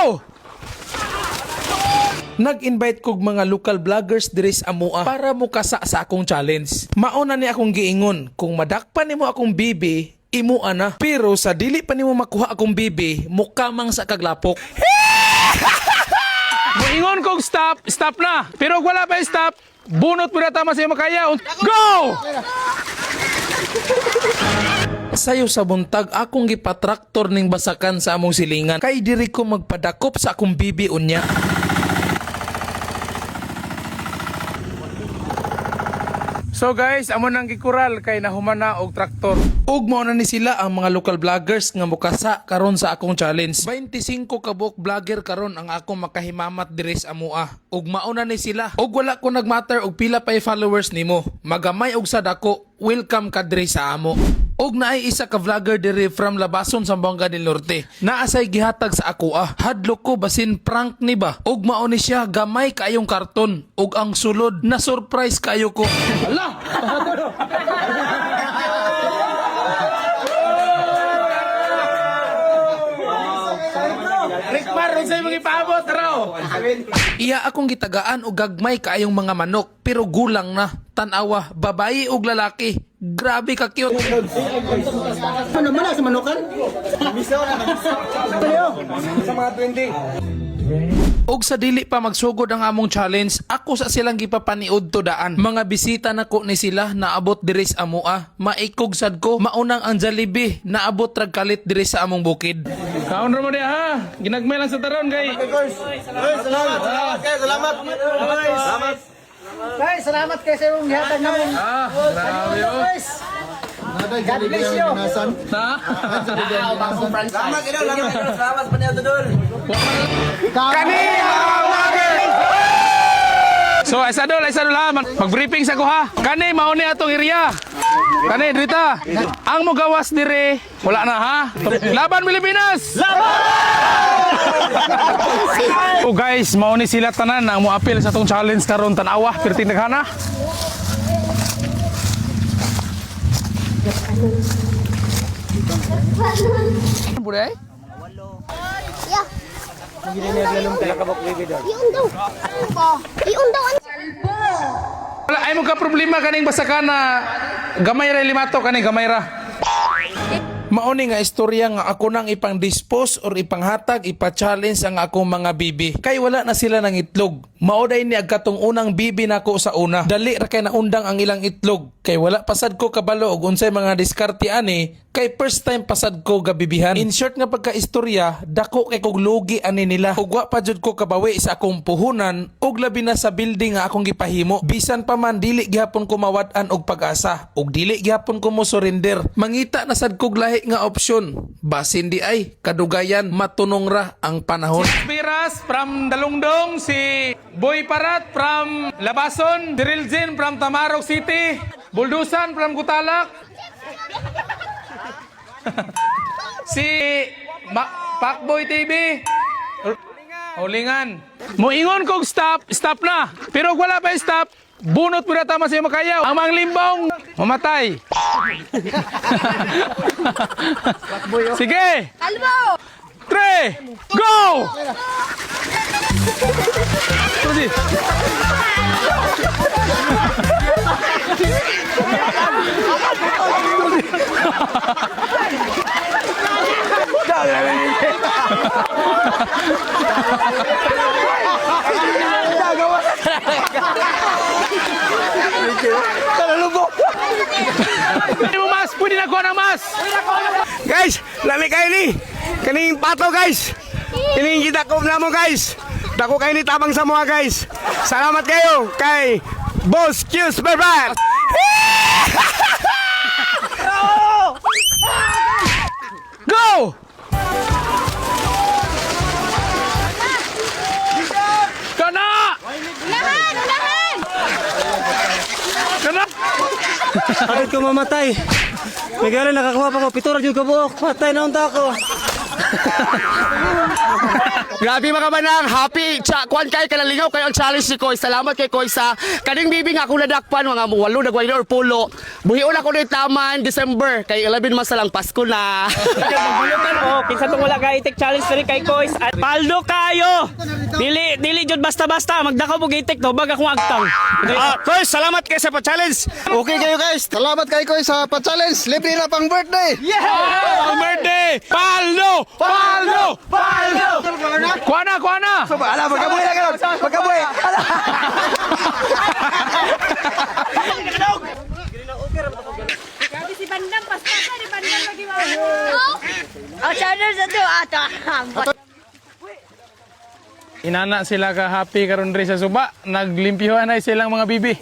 Go! Nag-invite kog mga local vloggers diri sa amoa para mo kasa sa akong challenge. Mauna ni akong giingon, kung madakpan nimo akong bibi, imuan na. Pero sa dili pa nimo makuha akong bibi, mukamang sa kaglapok. Moingon kog stop, stop na. Pero wala pa stop, bunot mo na tama sa iyo makaya. Go! Sayo sa buntag akong gipatraktor ning basakan sa among silingan. Kay diri ko magpadakop sa akong bibi unya. So guys, amo nang gikural kay nahumana og traktor. Ug mao na ni sila ang mga local vloggers nga mukasa karon sa akong challenge. 25 ka buok vlogger karon ang akong makahimamat diri sa amoa. Ug mao na ni sila. Ug wala ko nagmatter og pila pa followers nimo. Magamay og sa dako, welcome ka diri sa amo. Og naay isa ka vlogger diri from Labason, Zamboanga del Norte. Naasay gihatag sa ako Hadlok ko basin prank ni ba. Og mao ni siya gamay kaayong karton. Og ang sulod na surprise kayo ko. Hala! Rikmar, unsay mga ipaabot raw? Iya akong gitagaan og gagmay kaayong mga manok pero gulang na. Tanawa, babae og lalaki. Grabe ka cute. Ano man sa manukan? Misaw na, misaw. Sa mga 20. Og sa dili pa magsugod ang among challenge, ako sa silang gipapaniud to daan. Mga bisita nako ni sila naabot diri sa amoa. Maikog sad ko, maunang ang Jollibee naabot rag kalit diri sa among bukid. Kaon ra mo diha ha. Ginagmay lang sa taron kay. Salamat. Salamat. Salamat. Guys, salamat kayo sa inyong gihatag namin. Grabe oh. God bless you. Ha? Salamat kayo, salamat pa niyo tudol. Kanina vlogger! So, isadol ha. Mag-briefing sa ko ha. Kani, mauni atong area. Kani, drita. Ang mugawas dire, wala na ha. Laban Pilipinas! Laban! So guys, mauni sila tanan ang mo-appeal sa tong challenge karon tanawa. Pirting naghana. Buday? Yeah. Iyon daw. Iyon daw. Wala ay mo ka problema kaning basakan na gamay ra limato kani gamay ra. Mauni nga istorya nga ako nang ipang-dispose or ipanghatag, ipa-challenge ang akong mga bibi. Kay wala na sila ng itlog. Mauday ni agkatong unang bibi nako sa una. Dali ra kay naundang ang ilang itlog. Kay wala pasad ko kabalo og unsay mga diskarte ani. Kay first time pasad ko gabibihan. In short nga pagka-istorya, dako kay kog lugi ani nila. Ug wa pa jud ko kabawi sa akong puhunan ug labi na sa building nga akong gipahimo. Bisan pa man dili gihapon ko mawad-an og pag-asa ug dili gihapon ko mo surrender. Mangita na sad kog lahi nga opsyon. Basin di ay kadugayan matunong ra ang panahon. Si Piras from Dalungdong, si Boy Parat from Labason, Dirilzin from Tamarog City, Buldusan from Gutalak. Si Pakboy TV Hulingan. Moingon kog stop, stop na. Pero wala pa stop, bunot mo na tama sa iyo makayaw. Ang mga limbong mamatay. Sige. Kalbo. 3, go! Terus Mas, pwede na ko ng mas. Guys, lami kayo ni. Kaning pato guys. Kining gidakop na mo guys. Dako kayo ni tabang sa mga guys. Salamat kayo kay Boss Q's Barbar. Go! Kana! Unahan! Unahan! Kana! Bakit ko mamatay? May gano'n nakakuha pa ko, pitura dyan ka buok. Patay na unta ako. Grabe mga manang, happy. Kuan kay kanalingaw kayo ang challenge ni Koy. Salamat kay Koy sa kaning bibi nga ako nadakpan mga 8 nagwali or pulo. Buhion ako ni taman December kay 11 months lang Pasko na. Oh, kinsa tong wala ka itik challenge diri kay Kois. Paldo kayo. Dili jud basta-basta magdakaw mo itik no bag akong agtang. Koy, salamat kay sa pa-challenge. Okay kayo guys, salamat kay Koy sa pa-challenge. Libre na pang birthday. Ang birthday! Paldo! Paldo! Paldo! Kuha na! Ala, magkabuhi na kayo. Magkabuhi. Ala. Si Bandang, pas-pasa ni Bandang lagi mau. Channel satu ato. Inana sila ka happy karon diri sa suba. Naglimpyuhan na silang mga bibi.